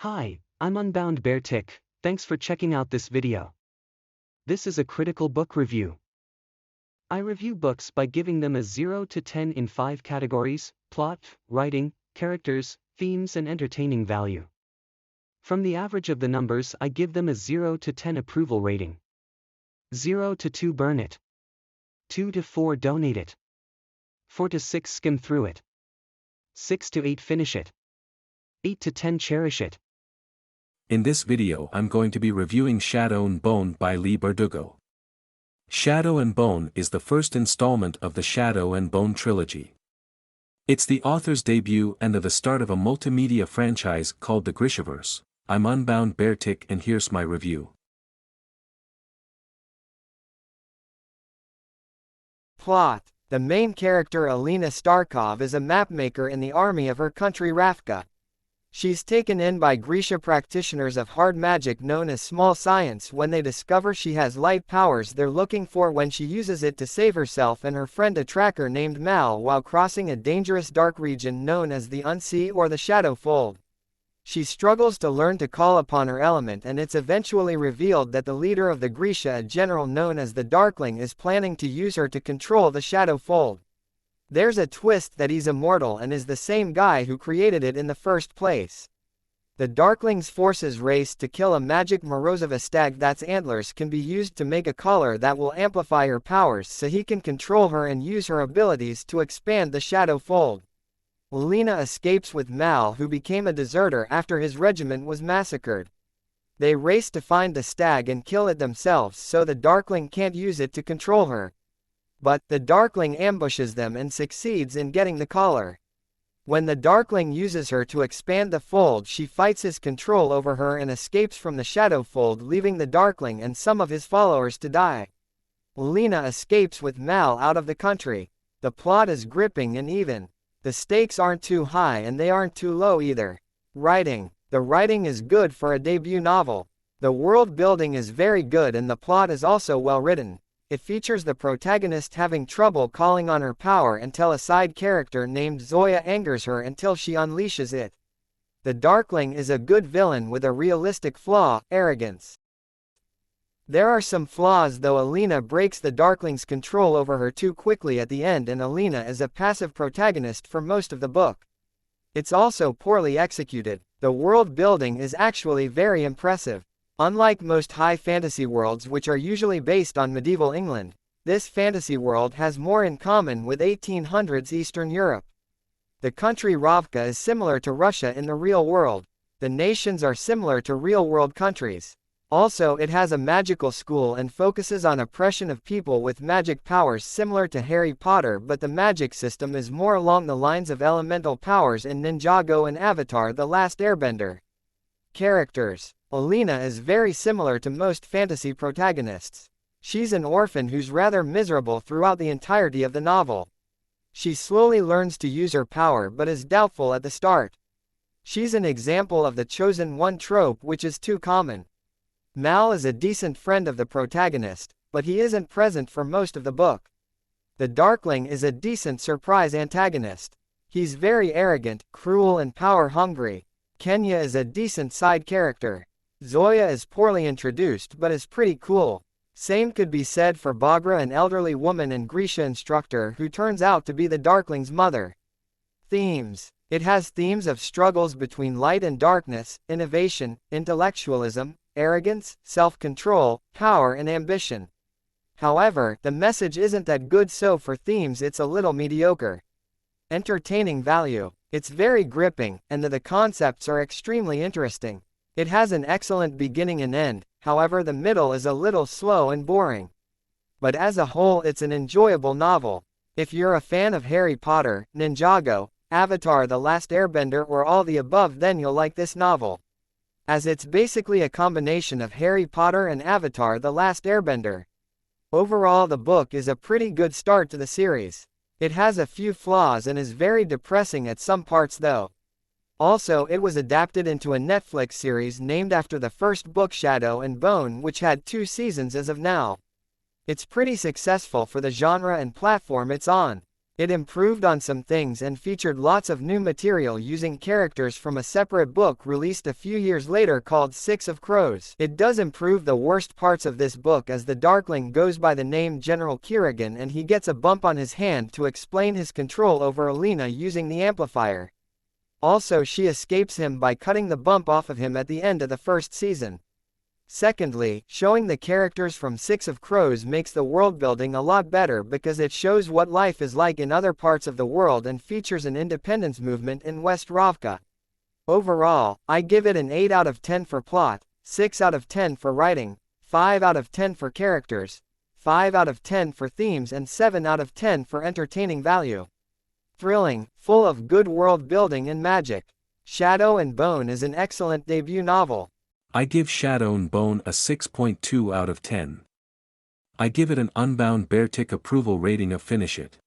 Hi, I'm Unbound Bear Tick, thanks for checking out this video. This is a critical book review. I review books by giving them a 0 to 10 in 5 categories: plot, writing, characters, themes and entertaining value. From the average of the numbers I give them a 0 to 10 approval rating. 0 to 2 burn it. 2 to 4 donate it. 4 to 6 skim through it. 6 to 8 finish it. 8 to 10 cherish it. In this video I'm going to be reviewing Shadow and Bone by Leigh Bardugo. Shadow and Bone is the first installment of the Shadow and Bone trilogy. It's the author's debut and the start of a multimedia franchise called the Grishaverse. I'm Unbound Bear Tick and here's my review. Plot. The main character Alina Starkov is a mapmaker in the army of her country Ravka. She's taken in by Grisha practitioners of hard magic known as small science when they discover she has light powers they're looking for when she uses it to save herself and her friend a tracker named Mal while crossing a dangerous dark region known as the Unsea or the Shadow Fold. She struggles to learn to call upon her element and it's eventually revealed that the leader of the Grisha, a general known as the Darkling, is planning to use her to control the Shadow Fold. There's a twist that he's immortal and is the same guy who created it in the first place. The Darkling's forces race to kill a magic Morozova stag that's antlers can be used to make a collar that will amplify her powers so he can control her and use her abilities to expand the Shadow Fold. Alina escapes with Mal, who became a deserter after his regiment was massacred. They race to find the stag and kill it themselves so the Darkling can't use it to control her. But the Darkling ambushes them and succeeds in getting the collar. When the Darkling uses her to expand the fold, she fights his control over her and escapes from the Shadow Fold, leaving the Darkling and some of his followers to die. Alina escapes with Mal out of the country. The plot is gripping and even. The stakes aren't too high and they aren't too low either. Writing. The writing is good for a debut novel. The world building is very good and the plot is also well written. It features the protagonist having trouble calling on her power until a side character named Zoya angers her until she unleashes it. The Darkling is a good villain with a realistic flaw: arrogance. There are some flaws though. Alina breaks the Darkling's control over her too quickly at the end and Alina is a passive protagonist for most of the book. It's also poorly executed. The world building is actually very impressive. Unlike most high fantasy worlds which are usually based on medieval England, this fantasy world has more in common with 1800s Eastern Europe. The country Ravka is similar to Russia in the real world. The nations are similar to real-world countries. Also, it has a magical school and focuses on oppression of people with magic powers similar to Harry Potter, but the magic system is more along the lines of elemental powers in Ninjago and Avatar: The Last Airbender. Characters. Alina is very similar to most fantasy protagonists. She's an orphan who's rather miserable throughout the entirety of the novel. She slowly learns to use her power but is doubtful at the start. She's an example of the chosen one trope which is too common. Mal is a decent friend of the protagonist, but he isn't present for most of the book. The Darkling is a decent surprise antagonist. He's very arrogant, cruel and power-hungry. Kenya is a decent side character. Zoya is poorly introduced but is pretty cool. Same could be said for Bagra, an elderly woman and Grisha instructor who turns out to be the Darkling's mother. Themes. It has themes of struggles between light and darkness, innovation, intellectualism, arrogance, self-control, power and ambition. However, the message isn't that good, so for themes it's a little mediocre. Entertaining value. It's very gripping, and the concepts are extremely interesting. It has an excellent beginning and end, however the middle is a little slow and boring. But as a whole it's an enjoyable novel. If you're a fan of Harry Potter, Ninjago, Avatar: The Last Airbender or all the above, then you'll like this novel, as it's basically a combination of Harry Potter and Avatar: The Last Airbender. Overall the book is a pretty good start to the series. It has a few flaws and is very depressing at some parts though. Also, it was adapted into a Netflix series named after the first book, Shadow and Bone, which had 2 seasons as of now. It's pretty successful for the genre and platform it's on. It improved on some things and featured lots of new material using characters from a separate book released a few years later called Six of Crows. It does improve the worst parts of this book as the Darkling goes by the name General Kirigan and he gets a bump on his hand to explain his control over Alina using the amplifier. Also she escapes him by cutting the bump off of him at the end of the first season. Secondly, showing the characters from Six of Crows makes the world building a lot better because it shows what life is like in other parts of the world and features an independence movement in West Ravka. Overall, I give it an 8 out of 10 for plot, 6 out of 10 for writing, 5 out of 10 for characters, 5 out of 10 for themes and 7 out of 10 for entertaining value. Thrilling, full of good world building and magic. Shadow and Bone is an excellent debut novel. I give Shadow and Bone a 6.2 out of 10. I give it an Unbound Beartick approval rating of Finish It.